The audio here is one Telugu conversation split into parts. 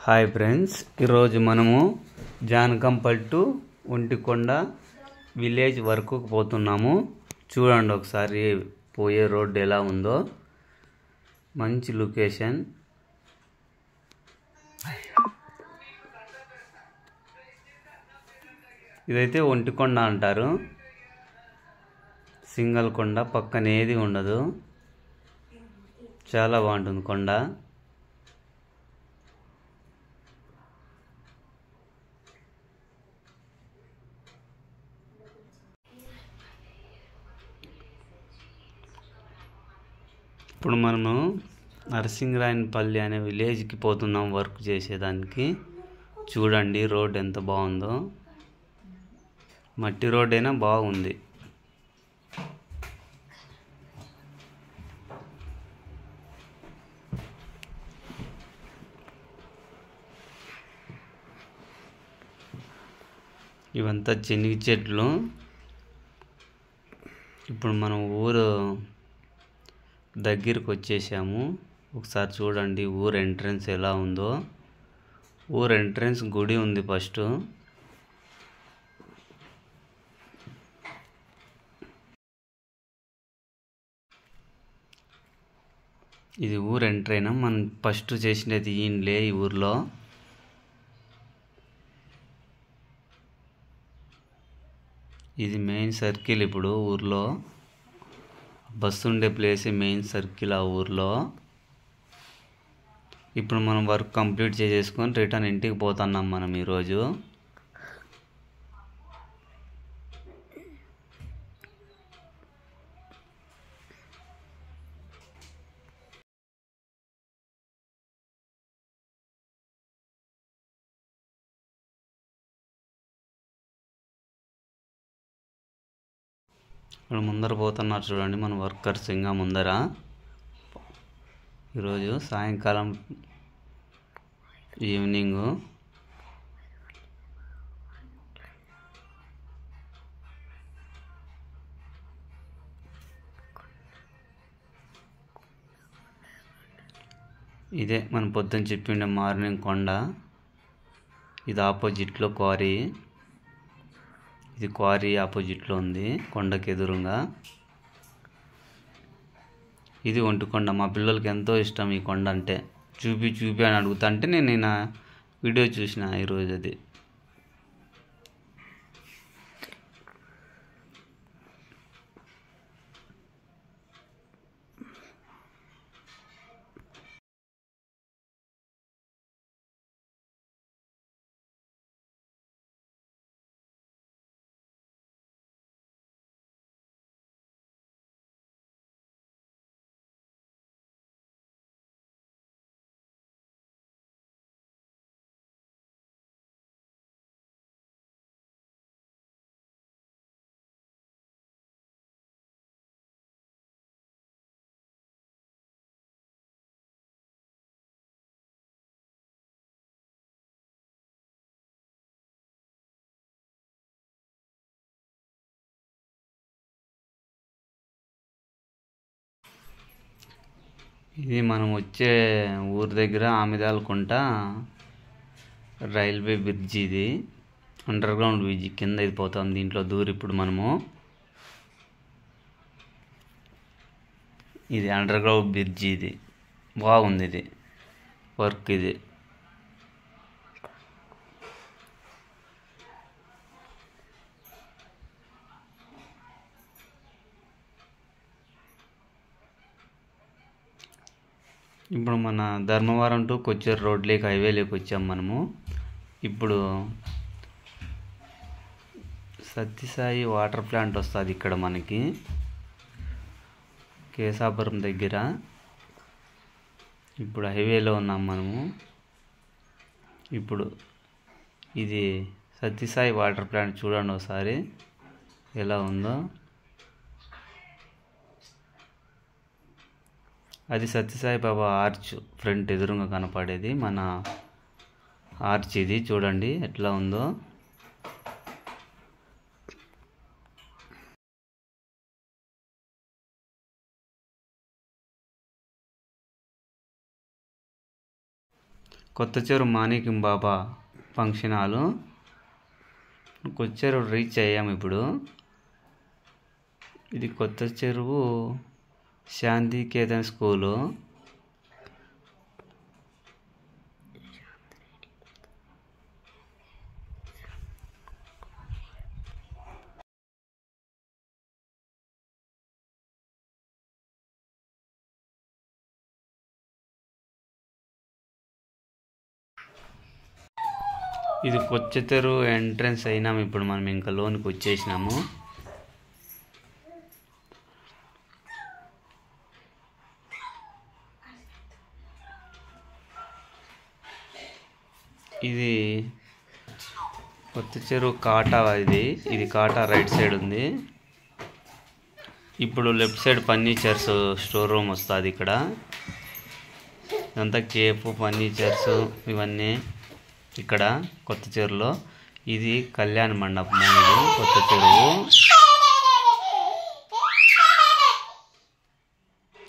హాయ్ ఫ్రెండ్స్, ఈరోజు మనము జానకంపల్లి ఒంటికొండ విలేజ్ వరకు పోతున్నాము. చూడండి ఒకసారి పోయే రోడ్డు ఎలా ఉందో. మంచి లొకేషన్. ఇదైతే ఒంటికొండ అంటారు. సింగల్ కొండ, పక్కన ఏది ఉండదు. చాలా బాగుంటుంది కొండ. ఇప్పుడు మనము నరసింగరాయనపల్లి అనే విలేజ్కి పోతున్నాం వర్క్ చేసేదానికి. చూడండి రోడ్ ఎంత బాగుందో. మట్టి రోడ్ అయినా బాగుంది. ఇవంతా చెనిగి చెట్లు. ఇప్పుడు మనం ఊరు దగ్గరికి వచ్చేసాము. ఒకసారి చూడండి ఊరు ఎంట్రన్స్ ఎలా ఉందో. ఊరు ఎంట్రన్స్ గుడి ఉంది ఫస్ట్. ఇది ఊరు ఎంటర్ అయినా మనం ఫస్ట్ చేసినది ఈయనలే ఈ ఊర్లో. ఇది మెయిన్ సర్కిల్. ఇప్పుడు ఊర్లో బస్సు ఉండే ప్లేస్ మెయిన్ సర్కిల్ ఆ ఊర్లో. ఇప్పుడు మనం వర్క్ కంప్లీట్ చేసేసుకొని రిటర్న్ ఇంటికి పోతున్నాం మనం ఈరోజు. ఇక్కడ ముందర పోతున్నారు చూడండి మన వర్కర్స్ ఇంకా ముందర. ఈరోజు సాయంకాలం ఈవినింగ్. ఇదే మనం పొద్దున్న చెప్పిండే మార్నింగ్ కొండ. ఇది ఆపోజిట్లో క్వారీ. ఇది క్వారీ ఆపోజిట్లో ఉంది, కొండకి ఎదురుగా. ఇది ఒంటికొండ. మా పిల్లలకి ఎంతో ఇష్టం ఈ కొండ అంటే. చూపి అని అడుగుతా అంటే నేను వీడియో చూసిన ఈరోజు. అది ఇది మనం వచ్చే ఊరి దగ్గర ఆమిదాలకుంట రైల్వే బ్రిడ్జ్. ఇది అండర్ గ్రౌండ్ బ్రిడ్జ్ కింద ఇది పోతాం. దీంట్లో దూరం ఇప్పుడు మనము. ఇది అండర్ గ్రౌండ్ బ్రిడ్జ్. ఇది బాగుంది. ఇది వర్క్. ఇది ఇప్పుడు మన ధర్మవరం టు కొచ్చేరు రోడ్లేకి హైవేలోకి వచ్చాం మనము. ఇప్పుడు సత్యసాయి వాటర్ ప్లాంట్ వస్తుంది ఇక్కడ మనకి కేశాపురం దగ్గర. ఇప్పుడు హైవేలో ఉన్నాం మనము. ఇప్పుడు ఇది సత్యసాయి వాటర్ ప్లాంట్. చూడండి ఒకసారి ఎలా ఉందో. అది సత్యసాయి బాబా ఆర్చ్ ఫ్రంట్ ఎదురుగా కనపడేది మన ఆర్చ్. ఇది చూడండి ఎట్లా ఉందో. కొత్తచెరువు మాణిక్యం బాబా ఫంక్షన్ హాలు. కొత్తచెరువు రీచ్ అయ్యాము ఇప్పుడు. ఇది కొత్తచెరువు శాంతినికేతన్ స్కూలు. ఇది కొత్తచెరువు ఎంట్రన్స్ అయినాము ఇప్పుడు. మనం ఇంకా లోనికి వచ్చేసినాము. ఇది కొత్తచెరువు కాటా. ఇది కాటా రైట్ సైడ్ ఉంది. ఇప్పుడు left side furnitures store room వస్తుంది. ఇక్కడ ఇదంతా కేఫ్ ఫర్నిచర్స్ ఇవన్నీ ఇక్కడ కొత్తచెరువులో. ఇది కళ్యాణ మండపం. ఇది కొత్తచెరువు.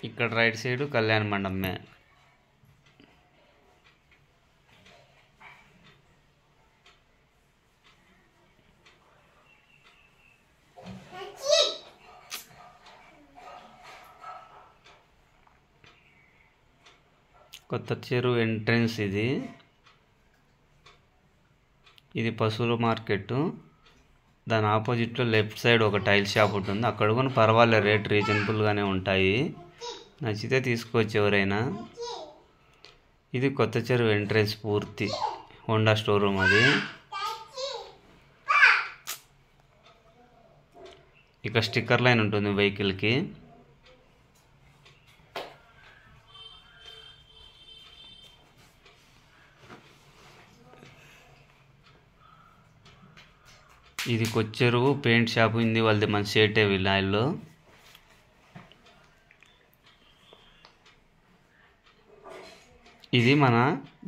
ఇక్కడ రైట్ సైడ్ కళ్యాణ మండపమే. కొత్తచెరువు ఎంట్రన్స్ ఇది. ఇది పశువుల మార్కెట్. దాని ఆపోజిట్లో లెఫ్ట్ సైడ్ ఒక టైల్ షాప్ ఉంటుంది. అక్కడ కూడా పర్వాలేదు, రేట్ రీజనబుల్గానే ఉంటాయి. నచ్చితే తీసుకోవచ్చు ఎవరైనా. ఇది కొత్తచెరువు ఎంట్రన్స్ పూర్తి. హోండా స్టోర్ రూమ్ అది. ఇక స్టిక్కర్ లైన్ ఉంటుంది వెహికల్కి. ఇది కొత్తచెరువు పెయింట్ షాప్. ఉంది వాళ్ళది, మన సేటే విలాయిల్లో. ఇది మన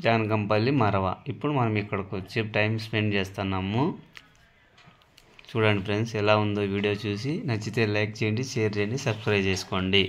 జానకంపల్లి మరవ. ఇప్పుడు మనం ఇక్కడికి వచ్చి టైం స్పెండ్ చేస్తున్నాము. చూడండి ఫ్రెండ్స్ ఎలా ఉందో వీడియో చూసి. నచ్చితే లైక్ చేయండి, షేర్ చేయండి, సబ్స్క్రైబ్ చేసుకోండి.